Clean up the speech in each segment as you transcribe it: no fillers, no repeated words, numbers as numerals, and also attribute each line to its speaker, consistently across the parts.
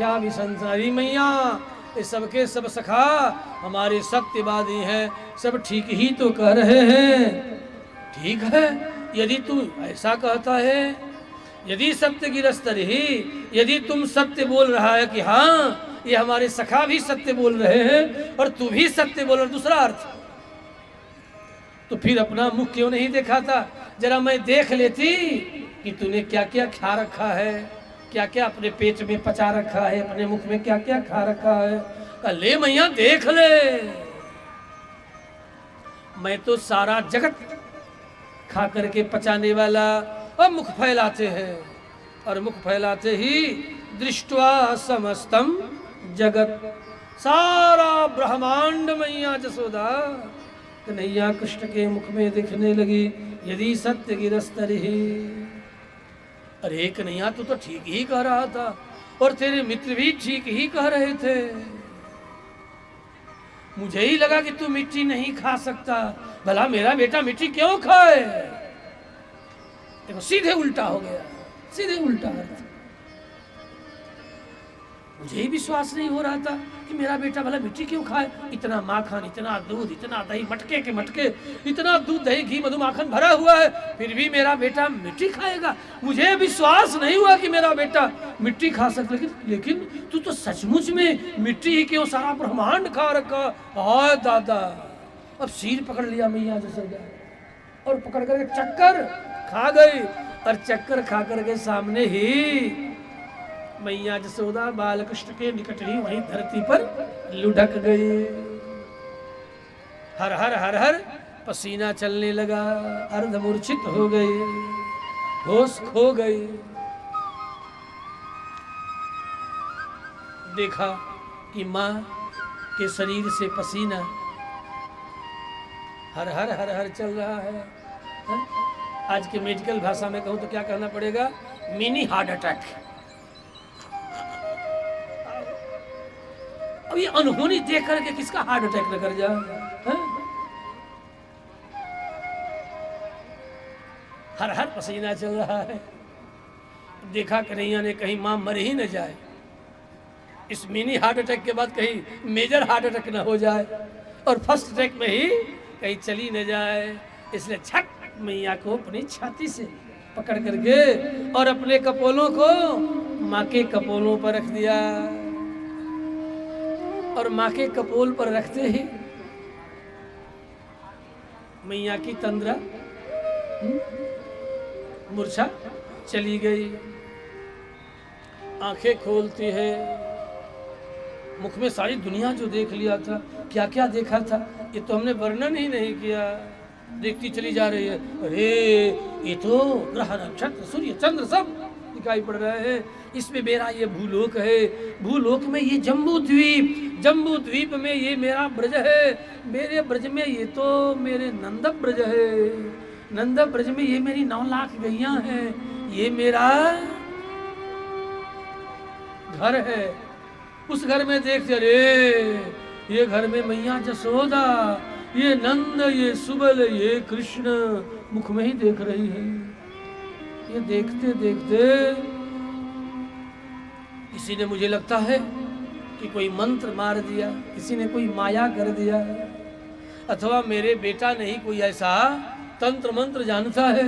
Speaker 1: सख्या भी संसारी मैया, ये सबके सब सखा हमारे सत्यवादी हैं, सब ठीक ही तो कह रहे हैं। ठीक है, यदि तू ऐसा कहता है, यदि सत्य गिरस्तर ही, यदि तुम सत्य बोल रहा है कि हाँ ये हमारे सखा भी सत्य बोल रहे हैं और तू भी सत्य बोल रहा, दूसरा अर्थ, तो फिर अपना मुख क्यों नहीं देखा था? जरा मैं देख लेती कि तूने क्या क्या खा रखा है, क्या क्या अपने पेट में पचा रखा है, अपने मुख में क्या क्या खा रखा है। ले मैया देख ले, मैं तो सारा जगत खा करके पचाने वाला। और मुख फैलाते हैं, और मुख फैलाते ही दृष्टवा समस्तम जगत, सारा ब्रह्मांड मैया जसोदा कन्हैया कृष्ण के मुख में दिखने लगी। यदि सत्य गिरस्तर ही, अरे कन्हैया तू तो ठीक ही कह रहा था और तेरे मित्र भी ठीक ही कह रहे थे। मुझे ही लगा कि तू मिट्टी नहीं खा सकता, भला मेरा बेटा मिट्टी क्यों खाए? देखो सीधे उल्टा हो गया, सीधे उल्टा अर्थ। मुझे ही विश्वास नहीं हो रहा था कि मेरा बेटा भला मिट्टी क्यों खाए। इतना माखन, इतना दूध, इतना दही, मटके के मटके, इतना दूध दही घी मधु माखन भरा हुआ है, फिर भी मेरा बेटा मिट्टी खाएगा। मुझे विश्वास नहीं हुआ कि मेरा बेटा मिट्टी खा सकता। लेकिन तू तो सचमुच में मिट्टी ही क्यों, सारा ब्रह्मांड खा रखा। हाय दादा, अब सिर पकड़ लिया मैया जसोदा और पकड़ करके चक्कर खा गई। और चक्कर खा करके सामने ही मैया जसोदा बालकृष्ण के निकट ही वहीं धरती पर लुढ़क गई। हर हर हर हर पसीना चलने लगा, अर्धमूर्छित हो गई, होश खो गई। देखा कि माँ के शरीर से पसीना हर हर हर हर चल रहा है। आज के मेडिकल भाषा में कहूँ तो क्या कहना पड़ेगा? Mini heart attack. अब ये अनहोनी देख करके किसका हार्ट अटैक न कर जाए। हर हर पसीना चल रहा है। देखा कन्हैया ने कहीं मां मर ही न जाए, इस मिनी हार्ट अटैक के बाद कहीं मेजर हार्ट अटैक न हो जाए और फर्स्ट अटैक में ही कहीं चली न जाए। इसलिए छट मैया को अपनी छाती से पकड़ करके और अपने कपोलों को माँ के कपोलों पर रख दिया। और माँ के कपोल पर रखते ही मैया की तंद्रा मूर्छा चली गई। आंखें खोलती है, मुख में सारी दुनिया जो देख लिया था, क्या क्या देखा था ये तो हमने वर्णन ही नहीं किया। देखती चली जा रही है। अरे ये तो ग्रह नक्षत्र सूर्य चंद्र सब दिखाई पड़ रहे हैं। इसमें मेरा ये भूलोक है, भूलोक में ये जम्बू द्वीप, जम्बू द्वीप में ये मेरा ब्रज है, मेरे ब्रज में ये तो मेरे नंद ब्रज है, नंद ब्रज में ये मेरी 9 लाख गैया हैं, ये मेरा घर है। उस घर में देखते, अरे ये घर में मैया जसोदा, ये नंद, ये सुबल, ये कृष्ण मुख में ही देख रही है। ये देखते देखते किसी ने, मुझे लगता है कि कोई मंत्र मार दिया, किसी ने कोई माया कर दिया, अथवा मेरे बेटा नहीं कोई ऐसा तंत्र मंत्र जानता है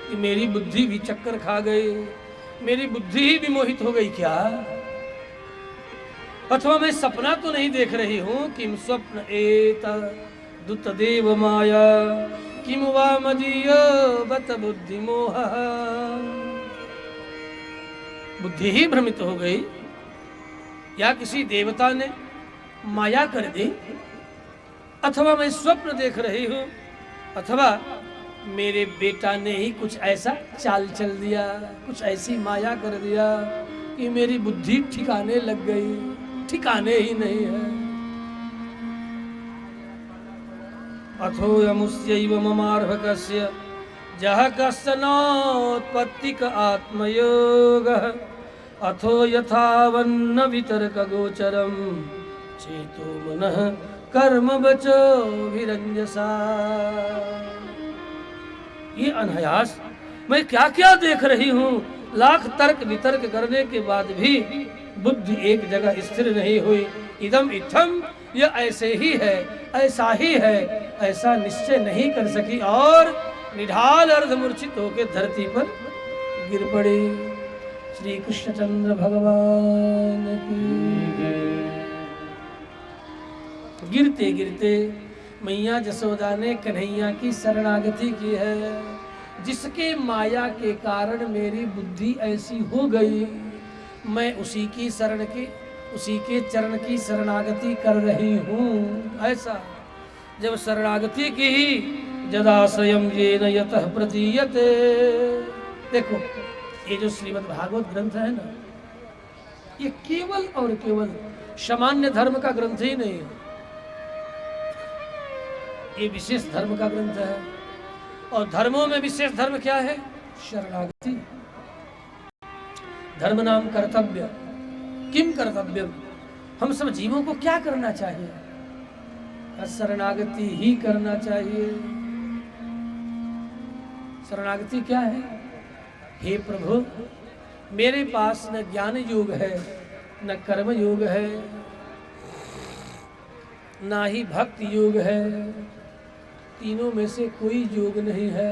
Speaker 1: कि मेरी बुद्धि भी चक्कर खा गई, मेरी बुद्धि ही विमोहित हो गई क्या? अथवा मैं सपना तो नहीं देख रही हूं? किम स्वप्न एत दुत देव माया, किम वा मदीय बत बुद्धि मोह। बुद्धि ही भ्रमित हो गई या किसी देवता ने माया कर दी, अथवा मैं स्वप्न देख रही हूं, अथवा मेरे बेटा ने ही कुछ ऐसा चाल चल दिया, कुछ ऐसी माया कर दिया कि मेरी बुद्धि ठिकाने लग गई, ठिकाने ही नहीं है। अथो यमुस्यैव ममार्भकस्य जह कश्चनोत्पत्तिक आत्मयोगः, अथो यथावन्न वितर्क गोचरम चेतो मनः कर्म बचो विरंजसा। ये अनायास मैं क्या क्या देख रही हूँ, लाख तर्क वितर्क करने के बाद भी बुद्धि एक जगह स्थिर नहीं हुई। इदम इत्थम, यह ऐसे ही है, ऐसा ही है, ऐसा निश्चय नहीं कर सकी और निढाल अर्धमूर्छित होकर धरती पर गिर पड़ी। श्री कृष्णचंद्र भगवान की। गिरते गिरते मैया जसोदा ने कन्हैया की शरणागति की है। जिसके माया के कारण मेरी बुद्धि ऐसी हो गई, मैं उसी की उसी के चरण की शरणागति कर रही हूँ। ऐसा जब शरणागति की ही जदाश्रयं येन यतः प्रतीयते। देखो ये जो श्रीमद् भागवत ग्रंथ है ना, ये केवल और केवल सामान्य धर्म का ग्रंथ ही नहीं है, ये विशेष धर्म का ग्रंथ है। और धर्मों में विशेष धर्म क्या है? शरणागति। धर्म नाम कर्तव्य। किम कर्तव्यम, हम सब जीवों को क्या करना चाहिए? शरणागति ही करना चाहिए। शरणागति क्या है? हे प्रभु, मेरे पास न ज्ञान योग है, न कर्म योग है, ना ही भक्ति योग है, तीनों में से कोई योग नहीं है।